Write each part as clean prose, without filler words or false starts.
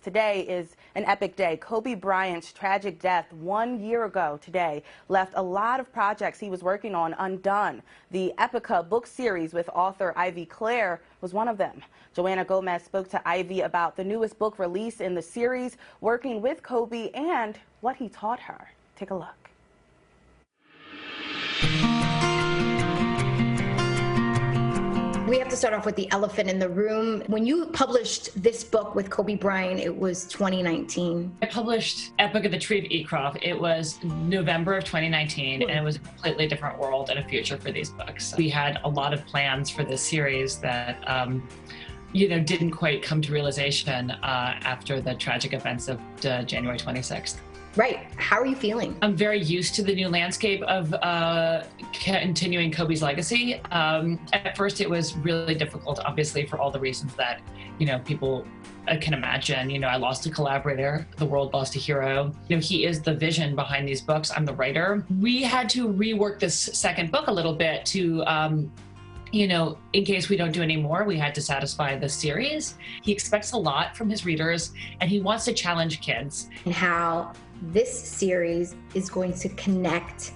Today is an epic day. Kobe Bryant's tragic death 1 year ago today left a lot of projects he was working on undone. The Epoca book series with author Ivy Claire was one of them. Johanna Gomez spoke to Ivy about the newest book released in the series, working with Kobe, and what he taught her. Take a look. We have to start off with the elephant in the room. When you published this book with Kobe Bryant, it was 2019. I published Epoca, the Tree of Ecroft. It was November of 2019, and it was a completely different world and a future for these books. We had a lot of plans for this series that didn't quite come to realization after the tragic events of January 26th. Right. How are you feeling? I'm very used to the new landscape of continuing Kobe's legacy. At first, it was really difficult, obviously, for all the reasons that, people can imagine. I lost a collaborator. The world lost a hero. He is the vision behind these books. I'm the writer. We had to rework this second book a little bit to in case we don't do any more, we had to satisfy the series. He expects a lot from his readers, and he wants to challenge kids. And how this series is going to connect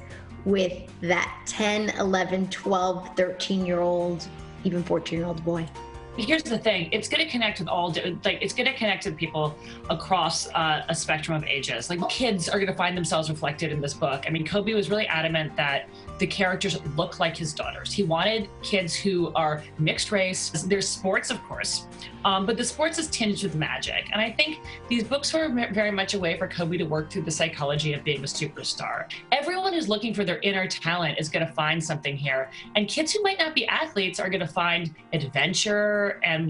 with that 10, 11, 12, 13-year-old, even 14-year-old boy. Here's the thing, it's going to connect with it's going to connect with people across a spectrum of ages. Kids are going to find themselves reflected in this book. I mean, Kobe was really adamant that the characters look like his daughters. He wanted kids who are mixed race. There's sports, of course, but the sports is tinged with magic. And I think these books were very much a way for Kobe to work through the psychology of being a superstar. Everyone who's looking for their inner talent is going to find something here. And kids who might not be athletes are going to find adventure. And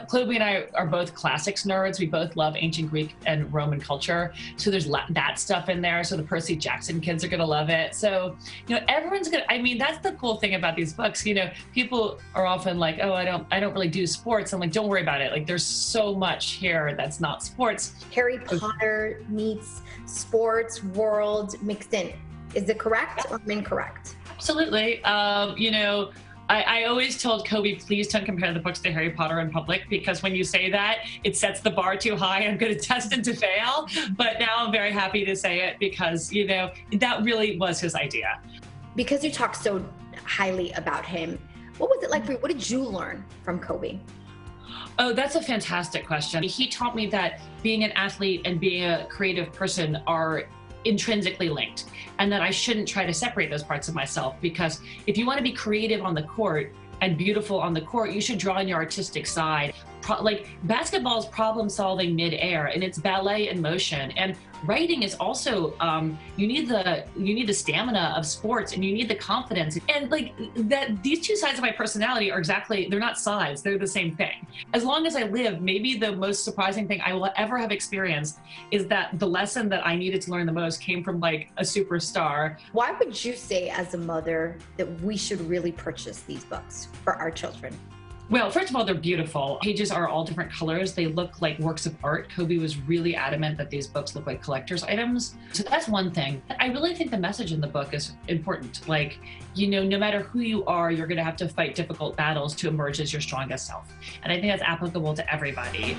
Kobe and I are both classics nerds. We both love ancient Greek and Roman culture. So there's that stuff in there. So the Percy Jackson kids are going to love it. So, everyone's going to, that's the cool thing about these books. People are often like, oh, I don't really do sports. I'm like, don't worry about it. There's so much here that's not sports. Harry Potter meets sports world mixed in. Is it correct or incorrect? Absolutely. I always told Kobe, please don't compare the books to Harry Potter in public, because when you say that, it sets the bar too high. I'm going to test and to fail. But now I'm very happy to say it because, that really was his idea. Because you talk so highly about him, what was it like for you? What did you learn from Kobe? Oh, that's a fantastic question. He taught me that being an athlete and being a creative person are intrinsically linked, and that I shouldn't try to separate those parts of myself, because if you want to be creative on the court and beautiful on the court, you should draw on your artistic side. Basketball is problem solving mid-air, and it's ballet in motion. And writing is also, you need the stamina of sports, and you need the confidence. And these two sides of my personality are they're not sides, they're the same thing. As long as I live, maybe the most surprising thing I will ever have experienced is that the lesson that I needed to learn the most came from a superstar. Why would you say, as a mother, that we should really purchase these books for our children? Well, first of all, they're beautiful. Pages are all different colors. They look like works of art. Kobe was really adamant that these books look like collector's items. So that's one thing. I really think the message in the book is important. No matter who you are, you're going to have to fight difficult battles to emerge as your strongest self. And I think that's applicable to everybody.